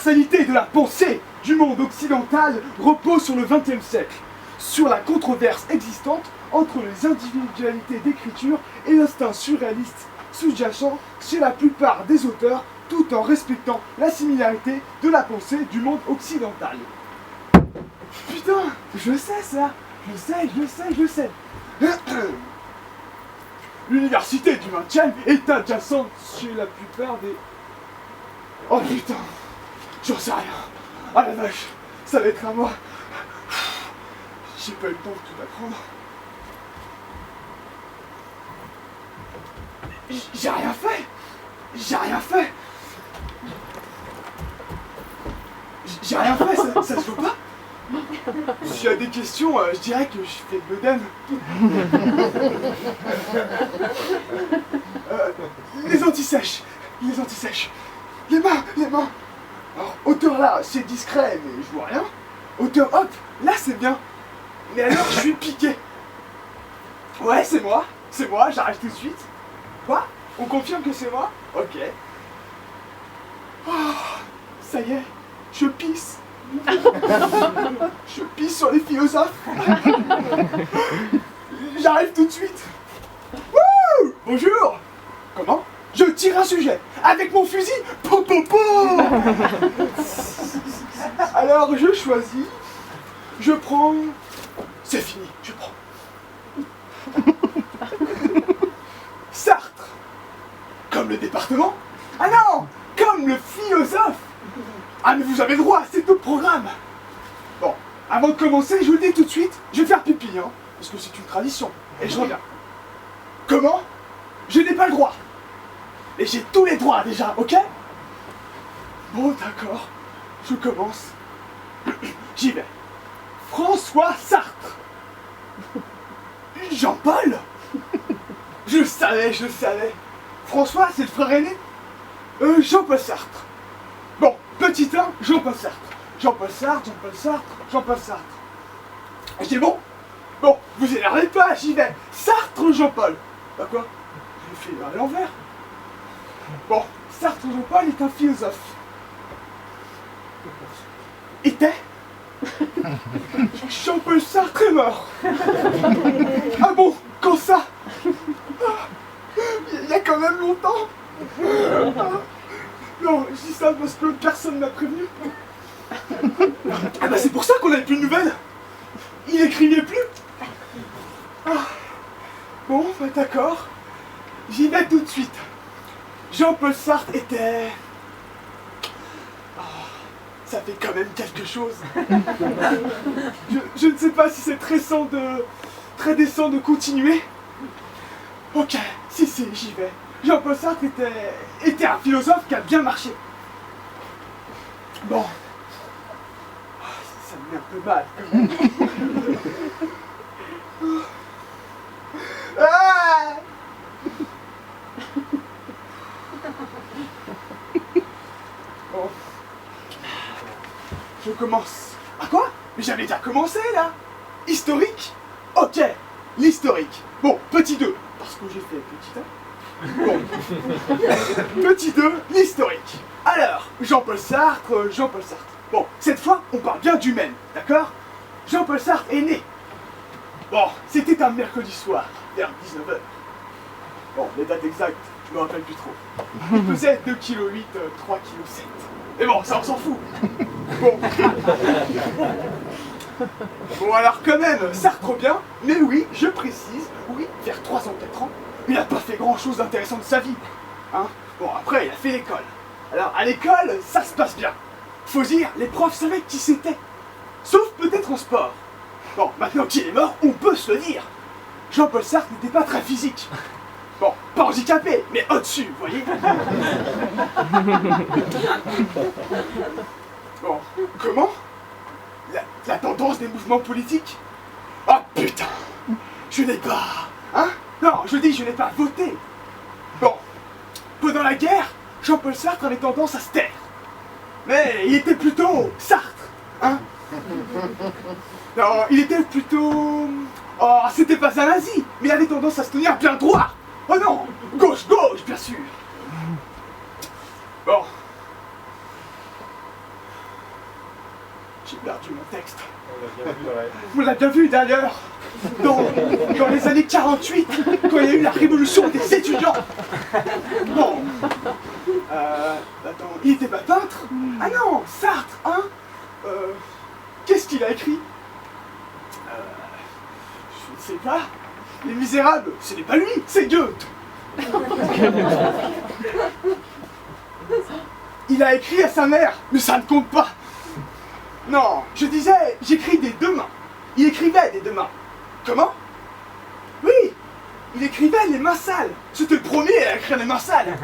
l'universalité de la pensée du monde occidental repose sur le XXe siècle, sur la controverse existante entre les individualités d'écriture et l'instinct surréaliste sous-jacent chez la plupart des auteurs, tout en respectant la similarité de la pensée du monde occidental. Putain, je sais ça, je sais. L'université du 20e est adjacente chez la plupart des... Oh putain, j'en sais rien. Ah la vache, ça va être à moi. J'ai pas eu le temps de tout apprendre. J'ai rien fait. Ça se voit pas. S'il y a des questions, je dirais que je fais de l'œdème. Les antisèches. Les mains. Alors, hauteur là, c'est discret, mais je vois rien. Hauteur hop, là c'est bien. Mais alors, je suis piqué. Ouais, c'est moi, j'arrive tout de suite. Quoi? On confirme que c'est moi? Ok. Oh, ça y est, je pisse. Je pisse sur les philosophes. J'arrive tout de suite. Wouh! Bonjour. Comment? Je tire un sujet avec mon fusil. Po. Alors je choisis. Je prends. C'est fini, je prends. Sartre. Comme le département? Ah non! Comme le philosophe! Ah mais vous avez le droit, c'est tout le programme! Bon, avant de commencer, je vous le dis tout de suite, je vais faire pipi, hein, parce que c'est une tradition, et je reviens. Comment? Je n'ai pas le droit! Et j'ai tous les droits déjà, ok? Bon, d'accord, je commence. J'y vais. François Sartre! Jean-Paul? Je savais. François, c'est le frère aîné? Jean-Paul Sartre. Bon, petit 1, Jean-Paul Sartre. Jean-Paul Sartre. Et c'est bon? Bon, vous énervez pas, j'y vais. Sartre Jean-Paul. Bah quoi? J'ai fait à l'envers. Bon, Sartre Jean-Paul est un philosophe. Était? Jean-Paul Sartre est mort. Ah bon? Quand ça? Il y a quand même longtemps. Non, je dis ça parce que personne m'a prévenu. Ah bah c'est pour ça qu'on n'a plus de nouvelles. Il écrivait plus. Ah. Bon, bah d'accord. J'y vais tout de suite. Jean-Paul Sartre était... Ça fait quand même quelque chose. Je ne sais pas si c'est très décent de continuer. Ok, si, j'y vais. Jean-Paul Sartre était un philosophe qui a bien marché. Bon. Ça me met un peu mal quand même. Ah! Bon. Je commence. Ah quoi? Mais j'avais déjà commencé là. Historique? Ok, l'historique. Bon, petit 2, parce que j'ai fait petit 1. Bon. Petit 2, l'historique. Alors, Jean-Paul Sartre. Bon, cette fois, on parle bien du même, d'accord? Jean-Paul Sartre est né. Bon, c'était un mercredi soir, vers 19h. Bon, les dates exactes, je me rappelle plus trop. Il pesait 2,8 kg, 3,7 kg. Mais bon, ça on s'en fout. Bon. Bon alors quand même, Sartre bien, mais oui, je précise, oui, vers 3 ans, 4 ans, il n'a pas fait grand chose d'intéressant de sa vie. Hein? Bon après, il a fait l'école. Alors à l'école, ça se passe bien. Faut dire, les profs savaient qui c'était. Sauf peut-être en sport. Bon, maintenant qu'il est mort, on peut se le dire. Jean-Paul Sartre n'était pas très physique. Bon, pas handicapé, mais au-dessus, vous voyez. Bon, comment? La tendance des mouvements politiques? Oh putain! Je n'ai pas... Hein? Non, je dis je n'ai pas voté. Bon, pendant la guerre, Jean-Paul Sartre avait tendance à se taire. Mais il était plutôt Sartre, hein? Non, il était plutôt... Oh, c'était pas un nazi, mais il avait tendance à se tenir bien droit. Oh non, gauche, bien sûr. Bon. J'ai perdu mon texte. On l'a bien vu dans la... On l'a bien vu d'ailleurs dans les années 48, quand il y a eu la révolution des étudiants. Bon. Attends, il était pas peintre? Ah non, Sartre, hein? Qu'est-ce qu'il a écrit? Je ne sais pas. Les Misérables, ce n'est pas lui, c'est Goethe. Il a écrit à sa mère, mais ça ne compte pas. Non, je disais, j'écris des deux mains. Il écrivait des deux mains. Comment? Oui, il écrivait les mains sales. C'était le premier à écrire les mains sales.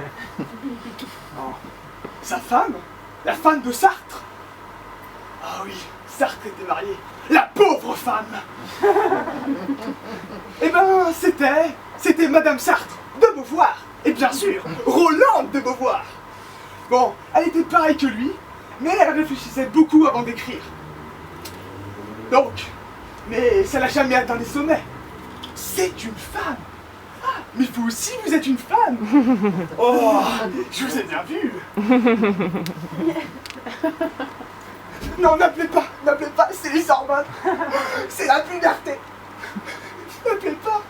Oh. Sa femme, la femme de Sartre. Ah oui, Sartre était marié. La pauvre femme. Eh ben, c'était Madame Sartre, de Beauvoir. Et bien sûr, Rolande de Beauvoir. Bon, elle était pareille que lui, mais elle réfléchissait beaucoup avant d'écrire. Donc, mais ça n'a jamais atteint des sommets. C'est une femme. Ah, mais vous aussi, vous êtes une femme. Oh, je vous ai bien vu. Non, n'appelez pas, c'est les hormones. C'est la puberté. N'appelez pas.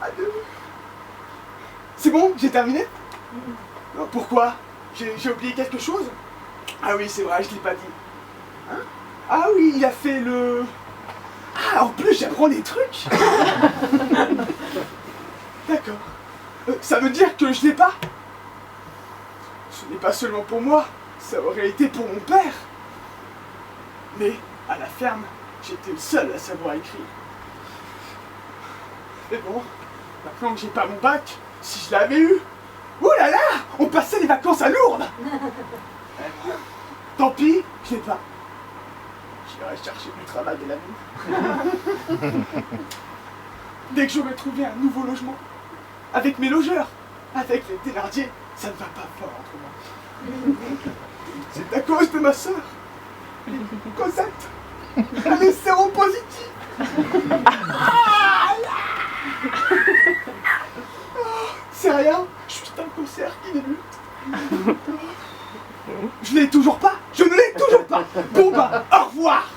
Ah, c'est bon, j'ai terminé? Non, pourquoi? J'ai oublié quelque chose? Ah oui, c'est vrai, je ne l'ai pas dit. Hein? Ah oui, il a fait le... Ah, en plus, j'apprends des trucs. D'accord. Ça veut dire que je l'ai pas? Ce n'est pas seulement pour moi, ça aurait été pour mon père. Mais, à la ferme, j'étais le seul à savoir écrire. Mais bon, maintenant que j'ai pas mon bac, si je l'avais eu, ouh là là, on passait les vacances à Lourdes. Tant pis, je l'ai pas. J'irai chercher du travail de la nuit. Dès que j'aurai trouvé un nouveau logement, avec mes logeurs, avec les Thénardier, ça ne va pas fort entre moi. C'est à cause de ma sœur, Cosette. Elle est séropositive. C'est rien, juste un cancer qui débute. Je l'ai toujours pas, je ne l'ai toujours pas. Bon bah, au revoir.